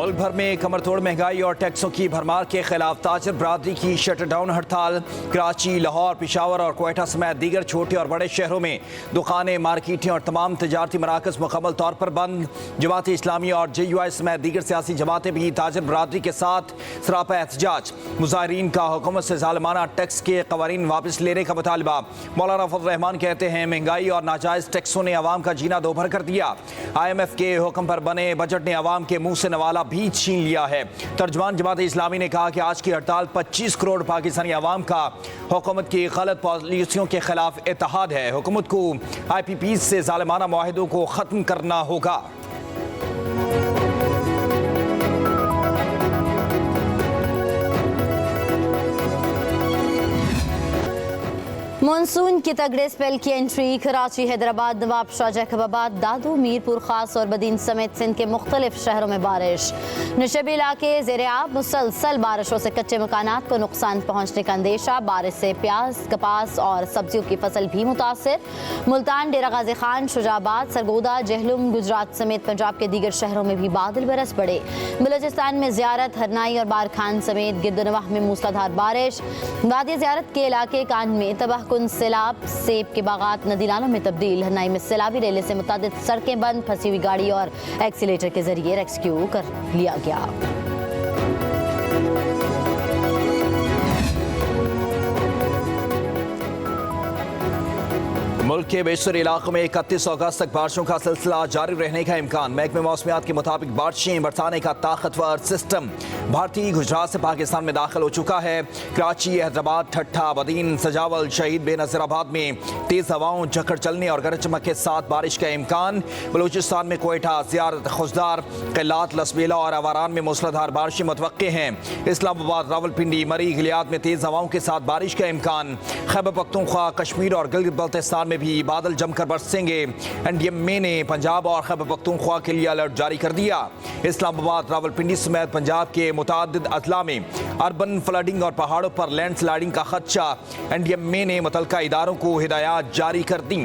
मुल्क भर में कमर तोड़ महंगाई और टैक्सों की भरमार के खिलाफ ताजर बरादरी की शटडाउन हड़ताल। कराची, लाहौर, पेशावर और क्वेटा समेत दीगर छोटे और बड़े शहरों में दुकानें, मार्केटें और तमाम तजारती मराकज मुकम्मल तौर पर बंद। जमात इस्लामी और JUI समेत दीगर सियासी जमातें भी ताजर बरादरी के साथ सरापा एहतजाज। मुजाहिरीन का हुकूमत से जालिमाना टैक्स के कवानीन वापस लेने का मुतालबा। मौलाना फजल रहमान कहते हैं महंगाई और नाजायज टैक्सों ने अवाम का जीना दोभर कर दिया। IMF के हुक्म पर बने बजट ने अवाम के मुंह से नवाला भी छीन लिया है। तर्जुमान जमात इस्लामी ने कहा कि आज की हड़ताल 25 करोड़ पाकिस्तानी अवाम का हुकूमत की गलत पॉलिसियों के खिलाफ इत्तेहाद है। हुकूमत को IPP से जालिमाना मुआहिदों को खत्म करना होगा। मानसून के तगड़े स्पेल की एंट्री। कराची, हैदराबाद, नवाबशाह, जैकबाबाद, दादू, मीरपुर खास और बदीन समेत सिंध के मुख्तलिफ शहरों में बारिश। नशेबी इलाके ज़ेर-ए-आब। मुसलसल बारिशों से कच्चे मकानात को नुकसान पहुँचने का अंदेशा। बारिश से प्याज, कपास और सब्जियों की फसल भी मुतासर। मुल्तान, डेरा गाजी खान, शुजाबाद, सरगोदा, जहलुम, गुजरात समेत पंजाब के दीगर शहरों में भी बादल बरस पड़े। बलोचिस्तान में ज़ियारत, हरनाई और बारखान समेत गिरदनवाह में मूसलाधार बारिश। वादी ज़ियारत के इलाके कान में तबाह सैलाब, सेब के बागात नदी नालों में तब्दील। हरनाई में सैलाबी रेले से मुतादिद सड़कें बंद। फंसी हुई गाड़ी और एक्सीलेटर के जरिए रेस्क्यू कर लिया गया। मुल्क के बेशतर इलाकों में 31 अगस्त तक बारिशों का सिलसिला जारी रहने का इम्कान। महकमे मौसमियात के मुताबिक बारिशें बरसाने का ताकतवर सिस्टम भारतीय गुजरात से पाकिस्तान में दाखिल हो चुका है। कराची, हैदराबाद, ठट्ठा, बदीन, सजावल, शहीद बेनज़ीराबाद में तेज़ हवाओं, झक्कड़ चलने और गरज चमक के साथ बारिश का इम्कान। बलूचिस्तान में कोयटा, ज़ियारत, खुशदार, क़िलात, लसबेला और अवारान में मूसलाधार बारिशें मुतवक्के हैं। इस्लामाबाद, रावलपिंडी, मरी, गिलियात में तेज़ हवाओं के साथ बारिश का इम्कान। खैबर पख्तूनख्वा, कश्मीर और गिलगित बल्तिस्तान में भी बादल जमकर बरसेंगे। NDMA ने पंजाब और खैबर पख्तूनख्वा के लिए अलर्ट जारी कर दिया। इस्लामाबाद, रावलपिंडी समेत पंजाब के मुतादिद अजला में अर्बन फ्लडिंग और पहाड़ों पर लैंडस्लाइडिंग का खदशा। NDMA ने मुतल्लिका इदारों को हिदायत जारी कर दी।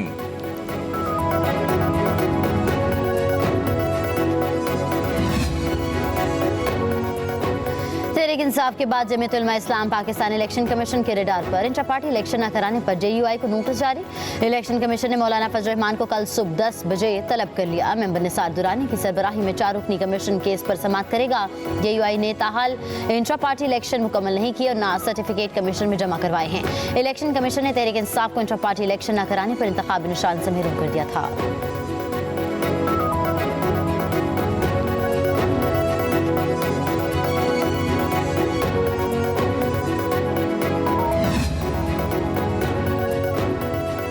तहरीक इंसाफ के बाद जमीयत उलमा इस्लाम पाकिस्तान इलेक्शन कमीशन के रडार पर। इंटर पार्टी इलेक्शन न कराने पर JUI को नोटिस जारी। इलेक्शन कमीशन ने मौलाना फजल रहमान को कल सुबह 10 बजे तलब कर लिया। मेंबर निसार दुरानी की सरबराही में 4 रुकनी कमीशन केस पर समाअत करेगा। JUI ने ताहाल इंटर पार्टी इलेक्शन मुकम्मल नहीं किए और ना सर्टिफिकेट कमीशन में जमा करवाए हैं। इलेक्शन कमीशन ने तहरीक इंसाफ को इंटर पार्टी इलेक्शन न कराने पर इंतखाबी निशान से महरूम कर दिया था।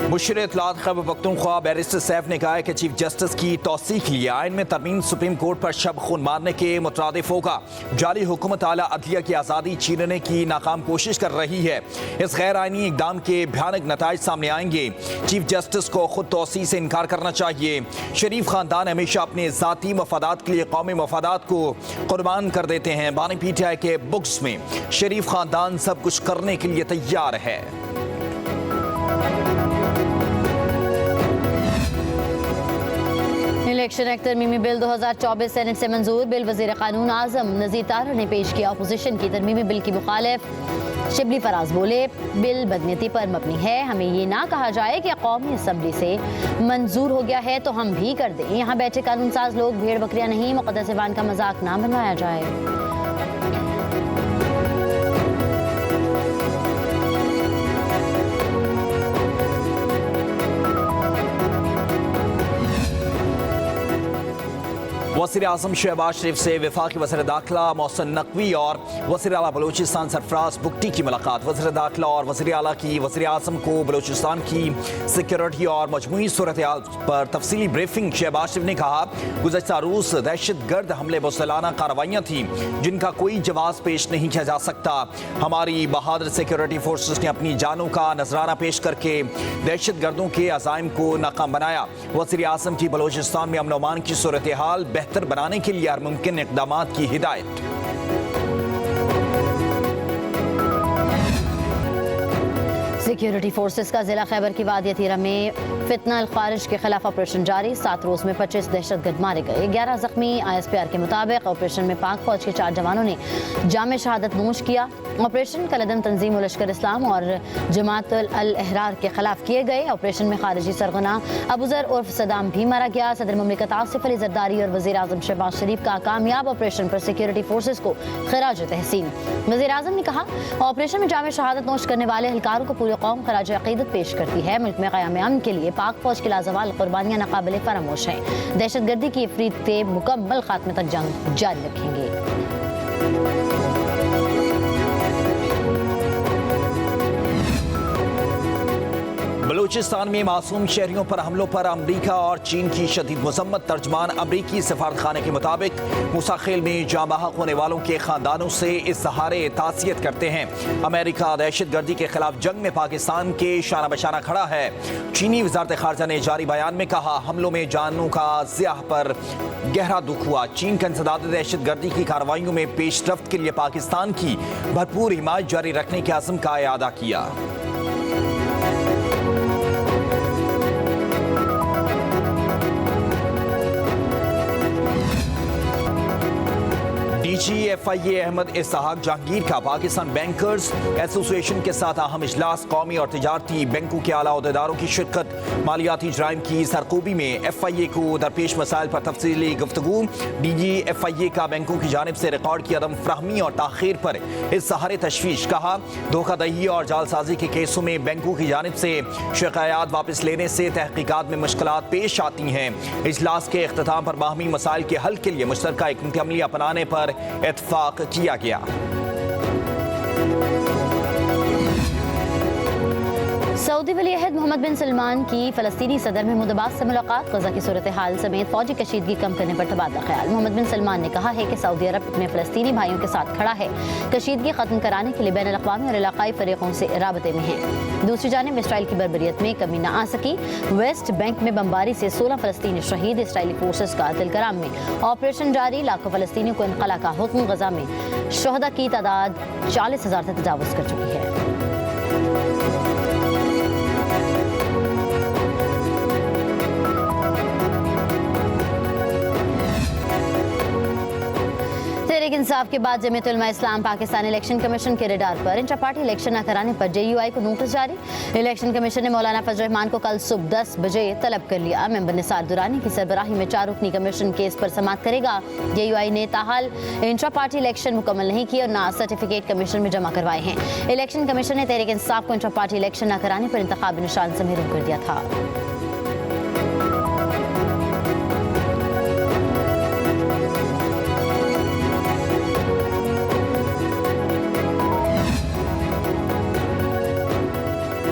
मुशीर इत्तलात खैबर पख्तूनख्वा बैरिस्टर सैफ ने कहा है कि चीफ जस्टिस की तौसीक लिए आइन में तरमीम सुप्रीम कोर्ट पर शब खून मारने के मुतरादिफ होगा। जाली हुकूमत आला अदलिया की आज़ादी छीनने की नाकाम कोशिश कर रही है। इस गैर आइनी इकदाम के भयानक नताइज सामने आएंगे। चीफ जस्टिस को खुद तौसी से इनकार करना चाहिए। शरीफ खानदान हमेशा अपने ज़ाती मफादात के लिए कौमी मफादात को कुर्बान कर देते हैं। बानी PTI के बुक्स में शरीफ खानदान सब कुछ करने के लिए तैयार है। इलेक्शन एक्ट तरमीमी बिल 2024 सेनेट से मंजूर। बिल वज़ीर क़ानून आज़म नज़ीर तारड़ ने पेश किया। अपोजिशन की तरमीमी बिल की मुखालिफ शिबली फराज बोले, बिल बदनीयती पर मबनी है। हमें ये ना कहा जाए कि कौमी असम्बली से मंजूर हो गया है तो हम भी कर दें। यहाँ बैठे कानून साज लोग भेड़ बकरियाँ नहीं। मुक़द्दस ज़बान का मजाक ना बनवाया जाए। वज़ीर आज़म शहबाज शरीफ से वफाकी वज़ीर दाखिला मोहसिन नकवी और वज़ीर आला बलूचिस्तान सरफराज बुगटी की मुलाकात। वज़ीर दाखिला और वज़ीर आला की वज़ीर आज़म को बलूचिस्तान की सिक्योरिटी और मजमूई सूरत हाल पर तफसीली ब्रीफिंग। शहबाज शरीफ ने कहा, गुज़श्ता रोज़ दहशत गर्द हमले मुसलसाना कार्रवाइयाँ थीं जिनका कोई जवाब पेश नहीं किया जा सकता। हमारी बहादुर सिक्योरिटी फोर्सेस ने अपनी जानों का नजराना पेश करके दहशत गर्दों के अज़ाइम को नाकाम बनाया। वज़ीर आज़म की बलूचिस्तान में अमन और अमान की सूरत हाल बेहतर बनाने के लिए हर मुमकिन इक़दामात की हिदायत। सिक्योरिटी फोर्सेस का जिला खैबर की वादिया तीरा में फितना अल खारिज के खिलाफ ऑपरेशन जारी। 7 रोज में 25 दहशतगर्द मारे गए, 11 जख्मी। ISPR के मुताबिक ऑपरेशन में पाक फौज के 4 जवानों ने जाम शहादत नोश किया। ऑपरेशन कलदम तंजीम लश्कर इस्लाम और जमात अल अहरार के खिलाफ किए गए। ऑपरेशन में खारिजी सरगना अबूजर उर्फ सदाम भी मारा गया। सदर मुमलिकत आसिफ अली जरदारी और वज़ीर आज़म शहबाज शरीफ का कामयाब ऑपरेशन पर सिक्योरिटी फोर्सेस को खिराज तहसीन। वज़ीर आज़म ने कहा, ऑपरेशन में जाम शहादत नोश करने वाले एहलकारों को पूरी कौम खराज अक़ीदत पेश करती है। मुल्क में क़याम अमन के लिए पाक फौज की लाजवाल कुर्बानियाँ नाकाबिले फरामोश हैं। दहशतगर्दी की अफरीद के मुकम्मल खात्मे तक जंग जारी रखेंगे। बलूचिस्तान में मासूम शहरियों पर हमलों पर अमरीका और चीन की शदीद मजम्मत। तर्जमान अमरीकी सफारतखाने के मुताबिक मुसाखिल में जाँ बहक होने वालों के खानदानों से इज़हार ताज़ियत करते हैं। अमेरिका दहशतगर्दी के खिलाफ जंग में पाकिस्तान के शाना बशाना खड़ा है। चीनी वज़ारत ख़ारजा ने जारी बयान में कहा, हमलों में जानों का ज़िया पर गहरा दुख हुआ। चीन का इंसदाद दहशतगर्दी की कार्रवाइयों में पेशरफ्त के लिए पाकिस्तान की भरपूर हिमायत जारी रखने के अज़्म का इआदा किया। DGFIA अहमद इसहाक जहांगीर का पाकिस्तान बैंकर्स एसोसिएशन के साथ अहम इजलास। कौमी और तिजारती बैंकों के आला अहदेदारों की शिरकत। मालियाती जराइम की सरकूबी में FIA को दरपेश मसाइल पर तफसीली गुफ्तगू। DGFIA का बैंकों की जानिब से रिकॉर्ड की अदम फ्राहमी और ताखीर पर इज़हार तशवीश। कहा, धोखाधही और जालसाजी के केसों में बैंकों की जानिब से शिकायत वापस लेने से तहकीकात में मुश्किलात पेश आती हैं। इजलास के इख्तिताम पर बाहमी मसाइल के हल के लिए मुश्तरका हिकमत अमली अपनाने पर इत्तफाक किया गया। सऊदी वली अहद मोहम्मद बिन सलमान की फ़लस्तीनी सदर महमूद अब्बास से मुलाकात। गज़ा की सूरत हाल समेत फ़ौजी कशीदगी कम करने पर तबादला ख्याल। मोहम्मद बिन सलमान ने कहा है कि सऊदी अरब अपने फ़लस्तीनी भाइयों के साथ खड़ा है, कशीदगी ख़त्म कराने के लिए बैनुल अक़वामी और इलाक़ाई फ़रीक़ों से राबते में है। दूसरी जानिब इसराइल की बर्बरियत में कमी न आ सकी। वेस्ट बैंक में बमबारी से 16 फ़लस्तीनी शहीद। इसराइली फोर्सेस का तिलकराम में ऑपरेशन जारी। लाखों फ़लस्तीनियों को इनक़ला का हुक्म। गज़ा में शहदा की तादाद 40,000 से तजावुज़ कर चुकी है। तहरीक इंसाफ के बाद जमीयत उलमा इस्लाम पाकिस्तान इलेक्शन कमीशन के रडार पर। इंटर पार्टी इलेक्शन न कराने पर JUI को नोटिस जारी। इलेक्शन कमीशन ने मौलाना फजल रहमान को कल सुबह 10 बजे तलब कर लिया। मेंबर निसार दुरानी की सरबराही में 4 रुकनी कमीशन केस पर समाअत करेगा। JUI ने ताहाल इंटर पार्टी इलेक्शन मुकम्मल नहीं किए और ना सर्टिफिकेट कमीशन में जमा करवाए हैं। इलेक्शन कमीशन ने तहरीक इंसाफ को इंटर पार्टी इलेक्शन न कराने पर इंतखाबी निशान से महरूम कर दिया था।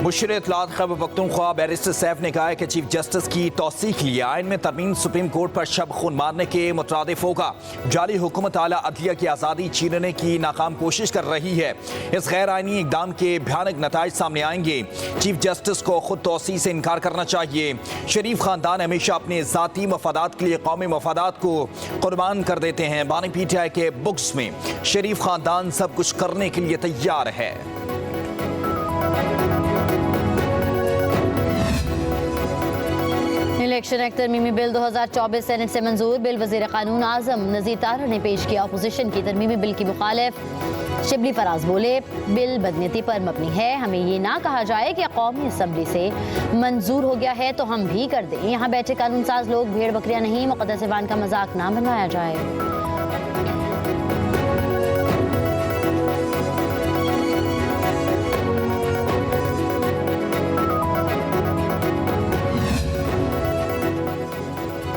मुशीर इत्तलात खैबर पख्तूनख्वा बैरिस्टर सैफ ने कहा है कि चीफ जस्टिस की तौसीक के लिए आइन में तरमीम सुप्रीम कोर्ट पर शब खून मारने के मुतरादिफ होगा। जाली हुकूमत आला अदलिया की आज़ादी छीनने की नाकाम कोशिश कर रही है। इस गैर आइनी इकदाम के भयानक नताइज सामने आएंगे। चीफ जस्टिस को खुद तौसी से इनकार करना चाहिए। शरीफ खानदान हमेशा अपने ज़ाती मफादात के लिए कौमी मफादात को कुर्बान कर देते हैं। बानी PTI के बुक्स में शरीफ खानदान सब कुछ करने के लिए तैयार है। इलेक्शन एक्ट तरमीमी बिल 2024 सेनेट से मंजूर। बिल वज़ीर क़ानून आज़म नज़ीर तारड़ ने पेश किया। अपोजिशन की तरमीमी बिल की मुखालिफ शिबली फराज बोले, बिल बदनीयती पर मबनी है। हमें ये ना कहा जाए कि कौमी असम्बली से मंजूर हो गया है तो हम भी कर दें। यहाँ बैठे कानून साज लोग भेड़ बकरियाँ नहीं। मुक़द्दस ईवान का मजाक ना बनवाया जाए।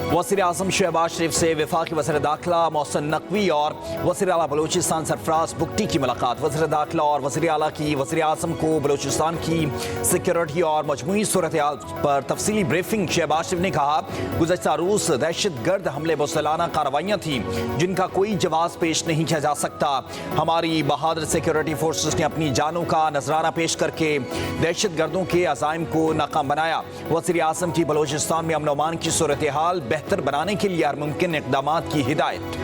वज़ीर आज़म शहबाज शरीफ से वफाकी वज़ीर दाखिला मोहसिन नकवी और वज़ीर आला बलूचिस्तान सरफराज बुगटी की मुलाकात। वज़ीर दाखिला और वज़ीर आला की वज़ीर आज़म को बलूचिस्तान की सिक्योरिटी और मजमूई सूरत हाल पर तफसीली ब्रीफिंग। शहबाज शरीफ ने कहा, गुज़श्ता रोज़ दहशतगर्द हमले मुसलसाना कार्रवाइयाँ थीं जिनका कोई जवाब पेश नहीं किया जा सकता। हमारी बहादुर सिक्योरिटी फोर्सेस ने अपनी जानों का नजराना पेश करके दहशतगर्दों के अज़ाइम को नाकाम बनाया। वज़ीर आज़म की बलूचिस्तान में अमन अमान की सूरत हाल बेहतर बनाने के लिए हर मुमकिन इक़दामात की हिदायत।